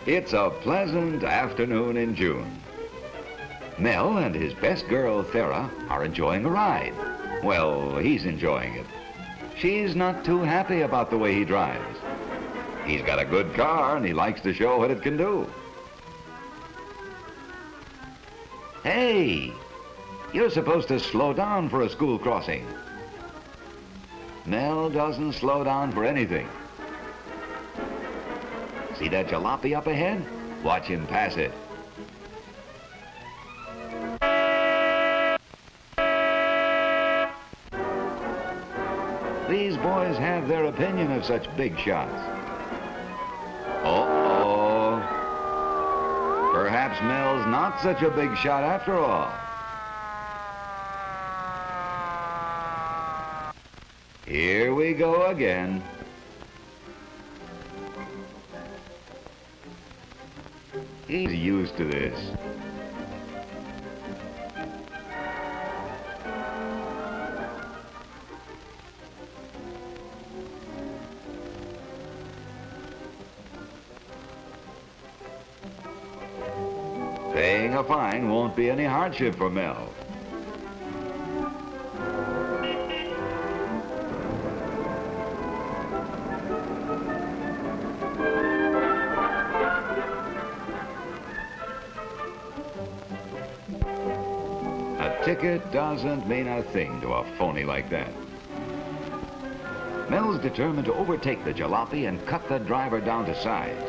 It's a pleasant afternoon in June. Mel and his best girl, Thera, are enjoying a ride. Well, he's enjoying it. She's not too happy about the way he drives. He's got a good car and he likes to show what it can do. Hey, you're supposed to slow down for a school crossing. Mel doesn't slow down for anything. See that jalopy up ahead? Watch him pass it. These boys have their opinion of such big shots. Uh-oh. Perhaps Mel's not such a big shot after all. Here we go again. He's used to this. Paying a fine won't be any hardship for Mel. A ticket doesn't mean a thing to a phony like that. Mel's determined to overtake the jalopy and cut the driver down to size.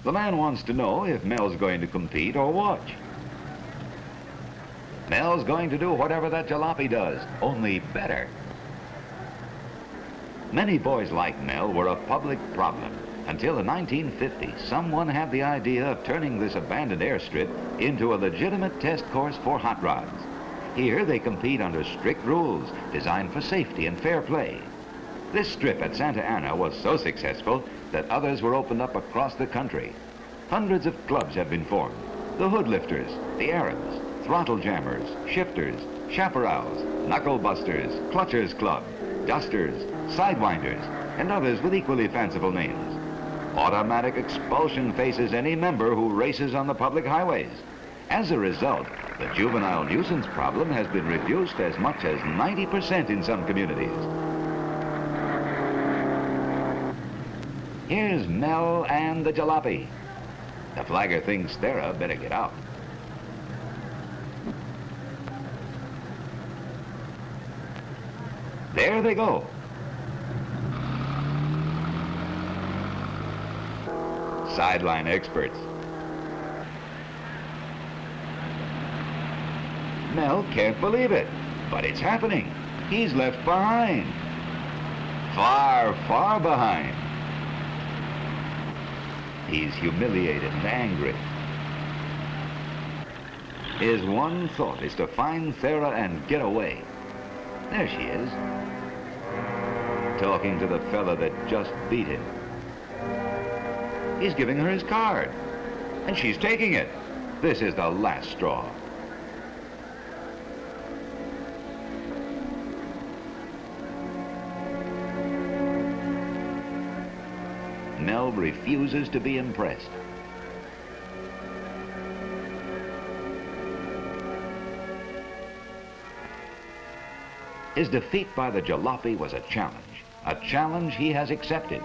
The man wants to know if Mel's going to compete or watch. Mel's going to do whatever that jalopy does, only better. Many boys like Mel were a public problem until in 1950 someone had the idea of turning this abandoned airstrip into a legitimate test course for hot rods. Here they compete under strict rules designed for safety and fair play. This strip at Santa Ana was so successful that others were opened up across the country. Hundreds of clubs have been formed. The hood lifters, the Arabs, throttle jammers, shifters, chaparrals, knuckle busters, clutchers club, dusters, sidewinders, and others with equally fanciful names. Automatic expulsion faces any member who races on the public highways. As a result, the juvenile nuisance problem has been reduced as much as 90% in some communities. Here's Mel and the jalopy. The flagger thinks Thera better get out. There they go. Sideline experts. Mel can't believe it, but it's happening. He's left behind. Far, far behind. He's humiliated and angry. His one thought is to find Thera and get away. There she is, talking to the fella that just beat him. He's giving her his card, and she's taking it. This is the last straw. Mel refuses to be impressed. His defeat by the jalopy was a challenge he has accepted.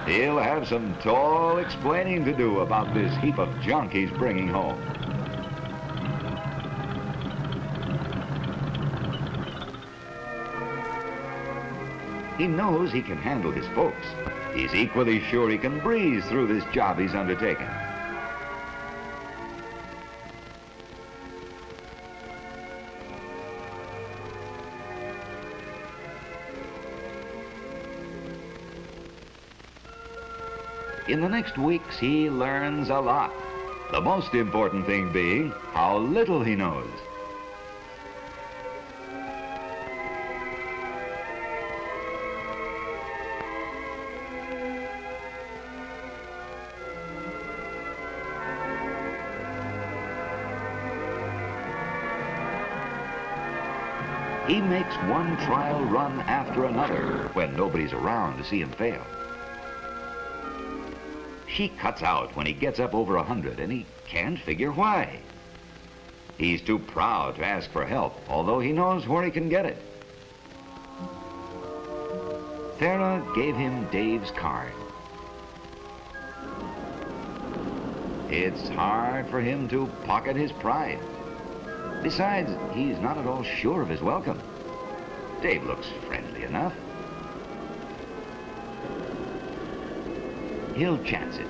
He'll have some tall explaining to do about this heap of junk he's bringing home. He knows he can handle his folks. He's equally sure he can breeze through this job he's undertaken. In the next weeks, he learns a lot. The most important thing being how little he knows. He makes one trial run after another when nobody's around to see him fail. She cuts out when he gets up over 100, and he can't figure why. He's too proud to ask for help, although he knows where he can get it. Thera gave him Dave's card. It's hard for him to pocket his pride. Besides, he's not at all sure of his welcome. Dave looks friendly enough. He'll chance it.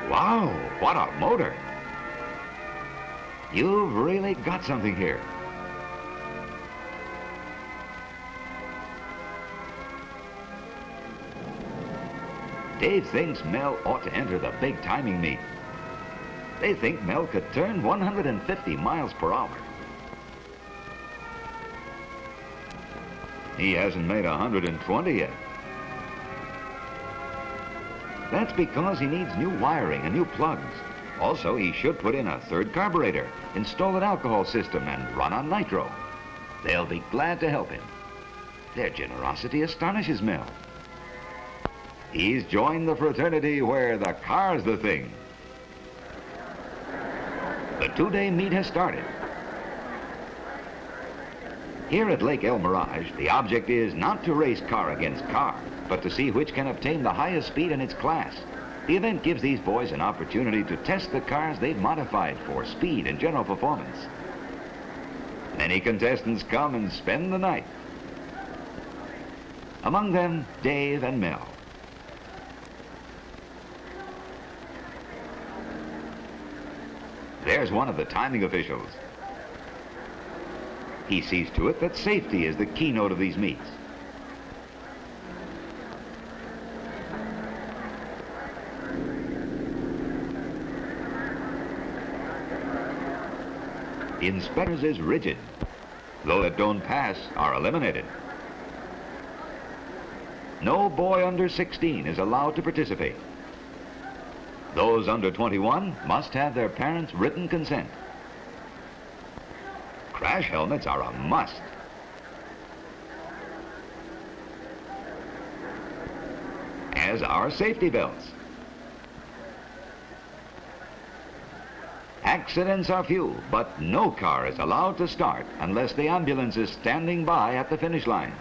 Wow, what a motor! You've really got something here. Dave thinks Mel ought to enter the big timing meet. They think Mel could turn 150 miles per hour. He hasn't made 120 yet. That's because he needs new wiring and new plugs. Also, he should put in a third carburetor, install an alcohol system, and run on nitro. They'll be glad to help him. Their generosity astonishes Mel. He's joined the fraternity where the car's the thing. The two-day meet has started. Here at Lake El Mirage, the object is not to race car against car, but to see which can obtain the highest speed in its class. The event gives these boys an opportunity to test the cars they've modified for speed and general performance. Many contestants come and spend the night. Among them, Dave and Mel. There's one of the timing officials. He sees to it that safety is the keynote of these meets. Inspectors is rigid. Those that don't pass are eliminated. No boy under 16 is allowed to participate. Those under 21 must have their parents' written consent. Crash helmets are a must. As are safety belts. Accidents are few, but no car is allowed to start unless the ambulance is standing by at the finish line.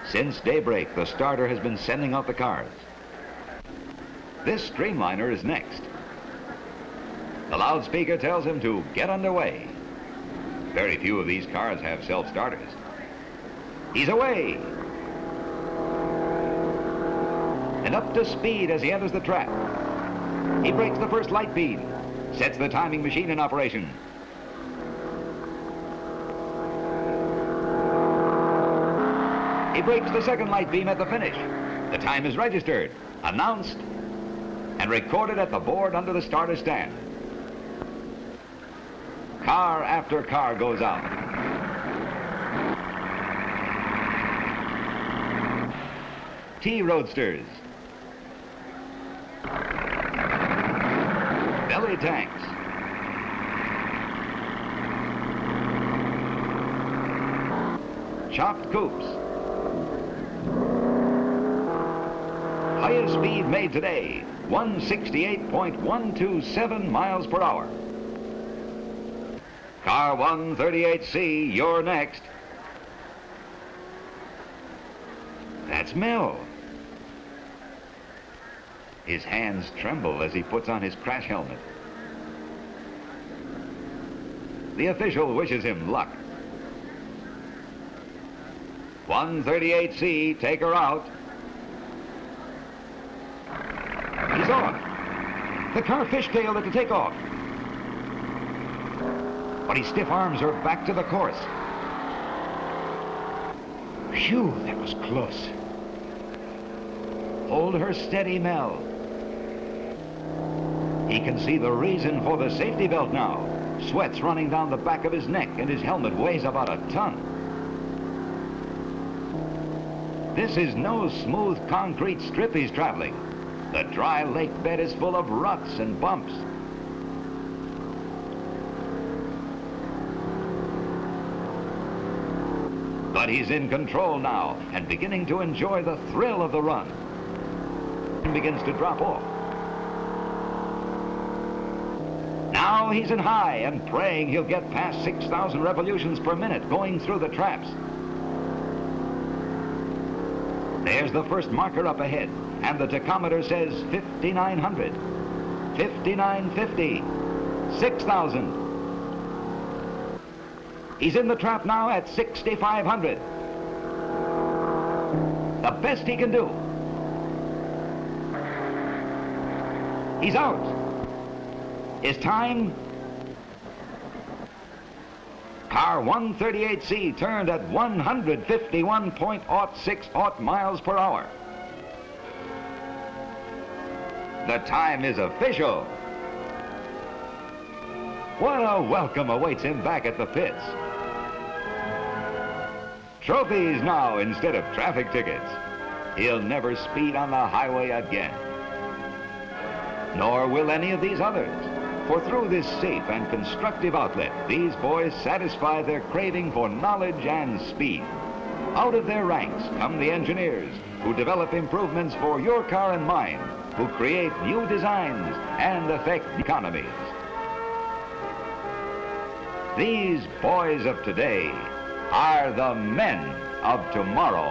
Since daybreak, the starter has been sending out the cars. This streamliner is next. The loudspeaker tells him to get underway. Very few of these cars have self-starters. He's away! And up to speed as he enters the track. He breaks the first light beam, sets the timing machine in operation. He breaks the second light beam at the finish. The time is registered, announced, and recorded at the board under the starter stand. Car after car goes out. T-roadsters. Belly tanks. Chopped coupes. Highest speed made today, 168.127 miles per hour. Car 138C, you're next. That's Mel. His hands tremble as he puts on his crash helmet. The official wishes him luck. 138C, take her out. He's on. The car fishtailed at the takeoff. But his stiff arms are back to the course. Phew, that was close. Hold her steady, Mel. He can see the reason for the safety belt now. Sweat's running down the back of his neck, and his helmet weighs about a ton. This is no smooth concrete strip he's traveling. The dry lake bed is full of ruts and bumps. But he's in control now and beginning to enjoy the thrill of the run. He begins to drop off. Now he's in high and praying he'll get past 6,000 revolutions per minute going through the traps. There's the first marker up ahead, and the tachometer says 5,900, 5,950, 6,000. He's in the trap now at 6,500. The best he can do. He's out. His time? Car 138C turned at 151.06 miles per hour. The time is official. What a welcome awaits him back at the pits. Trophies now instead of traffic tickets. He'll never speed on the highway again. Nor will any of these others. For through this safe and constructive outlet, these boys satisfy their craving for knowledge and speed. Out of their ranks come the engineers who develop improvements for your car and mine, who create new designs and affect economies. These boys of today are the men of tomorrow.